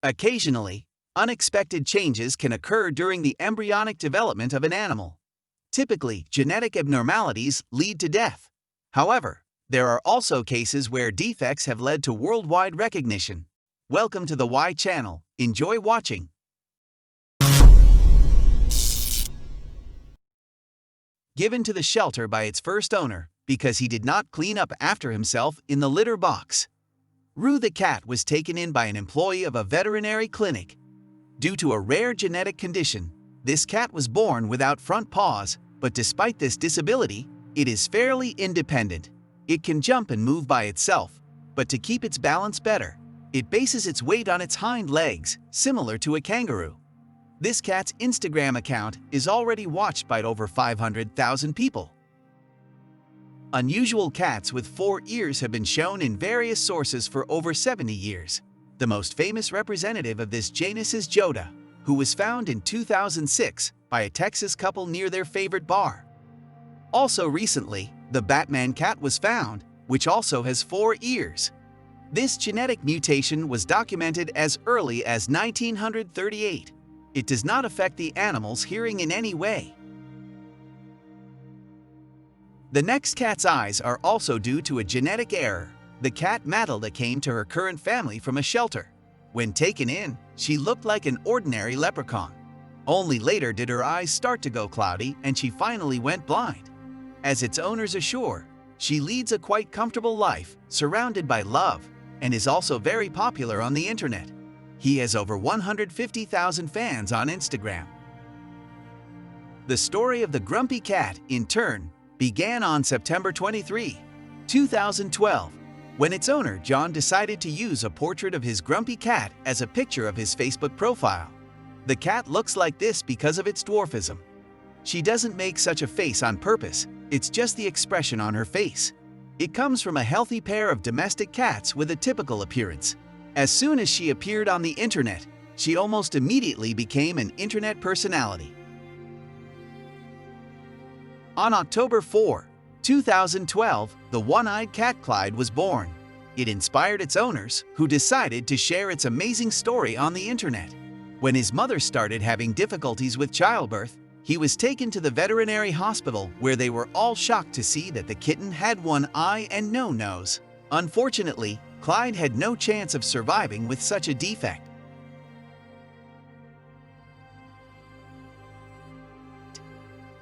Occasionally, unexpected changes can occur during the embryonic development of an animal. Typically, genetic abnormalities lead to death. However, there are also cases where defects have led to worldwide recognition. Welcome to the Y channel. Enjoy watching. Given to the shelter by its first owner because he did not clean up after himself in the litter box. Rue the cat was taken in by an employee of a veterinary clinic. Due to a rare genetic condition, this cat was born without front paws, but despite this disability, it is fairly independent. It can jump and move by itself, but to keep its balance better, it bases its weight on its hind legs, similar to a kangaroo. This cat's Instagram account is already watched by over 500,000 people. Unusual cats with 4 ears have been shown in various sources for over 70 years. The most famous representative of this genus is Joda, who was found in 2006 by a Texas couple near their favorite bar. Also recently, the Batman cat was found, which also has 4 ears. This genetic mutation was documented as early as 1938. It does not affect the animal's hearing in any way. The next cat's eyes are also due to a genetic error. The cat Matilda came to her current family from a shelter. When taken in, she looked like an ordinary leprechaun. Only later did her eyes start to go cloudy and she finally went blind. As its owners assure, she leads a quite comfortable life, surrounded by love, and is also very popular on the internet. He has over 150,000 fans on Instagram. The story of the grumpy cat, in turn, began on September 23, 2012, when its owner John decided to use a portrait of his grumpy cat as a picture of his Facebook profile. The cat looks like this because of its dwarfism. She doesn't make such a face on purpose, it's just the expression on her face. It comes from a healthy pair of domestic cats with a typical appearance. As soon as she appeared on the internet, she almost immediately became an internet personality. On October 4, 2012, the one-eyed cat Clyde was born. It inspired its owners, who decided to share its amazing story on the internet. When his mother started having difficulties with childbirth, he was taken to the veterinary hospital where they were all shocked to see that the kitten had one eye and no nose. Unfortunately, Clyde had no chance of surviving with such a defect.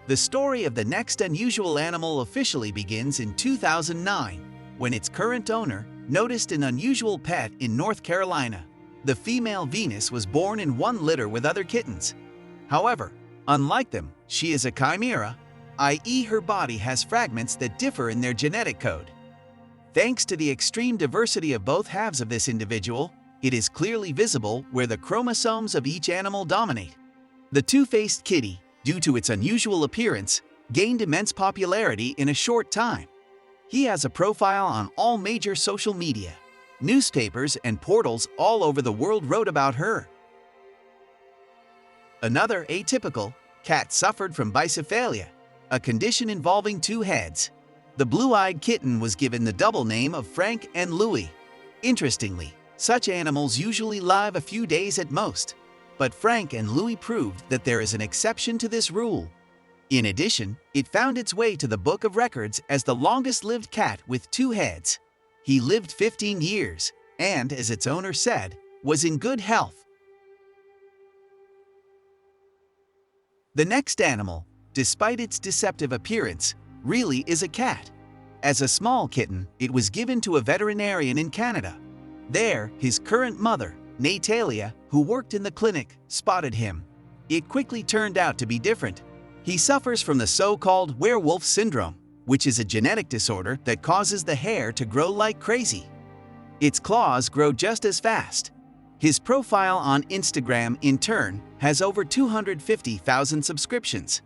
The story of the next unusual animal officially begins in 2009, when its current owner noticed an unusual pet in North Carolina. The female Venus was born in one litter with other kittens. However, unlike them, she is a chimera, i.e. her body has fragments that differ in their genetic code. Thanks to the extreme diversity of both halves of this individual, it is clearly visible where the chromosomes of each animal dominate. The two-faced kitty, due to its unusual appearance, gained immense popularity in a short time. He has a profile on all major social media. Newspapers and portals all over the world wrote about her. Another atypical cat suffered from bicephalia, a condition involving 2 heads. The blue-eyed kitten was given the double name of Frank and Louie. Interestingly, such animals usually live a few days at most, but Frank and Louie proved that there is an exception to this rule. In addition, it found its way to the Book of Records as the longest-lived cat with 2 heads. He lived 15 years and, as its owner said, was in good health. The next animal, despite its deceptive appearance, really is a cat. As a small kitten, it was given to a veterinarian in Canada. There, his current mother, Natalia, who worked in the clinic, spotted him. It quickly turned out to be different. He suffers from the so-called werewolf syndrome, which is a genetic disorder that causes the hair to grow like crazy. Its claws grow just as fast. His profile on Instagram, in turn, has over 250,000 subscriptions.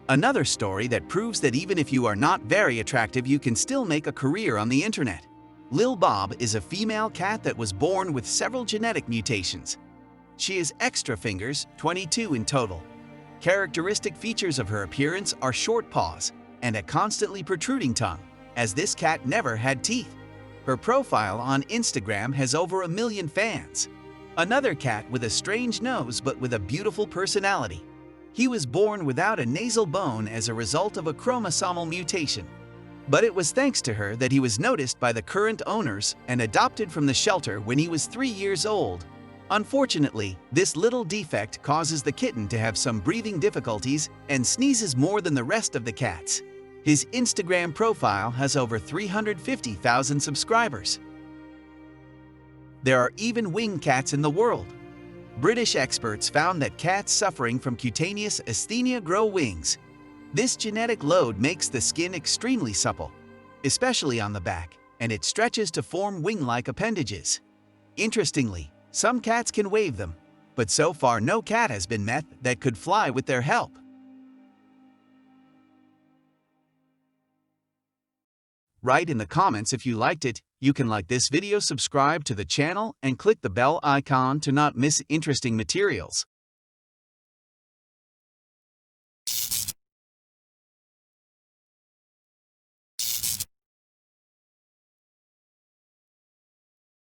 Another story that proves that even if you are not very attractive, you can still make a career on the internet. Lil Bob is a female cat that was born with several genetic mutations. She has extra fingers, 22 in total. Characteristic features of her appearance are short paws and a constantly protruding tongue, as this cat never had teeth. Her profile on Instagram has over 1 million fans. Another cat with a strange nose but with a beautiful personality. He was born without a nasal bone as a result of a chromosomal mutation. But it was thanks to her that he was noticed by the current owners and adopted from the shelter when he was 3 years old. Unfortunately, this little defect causes the kitten to have some breathing difficulties and sneezes more than the rest of the cats. His Instagram profile has over 350,000 subscribers. There are even winged cats in the world. British experts found that cats suffering from cutaneous asthenia grow wings. This genetic load makes the skin extremely supple, especially on the back, and it stretches to form wing-like appendages. Interestingly, some cats can wave them, but so far no cat has been met that could fly with their help. Write in the comments if you liked it. You can like this video, subscribe to the channel, and click the bell icon to not miss interesting materials.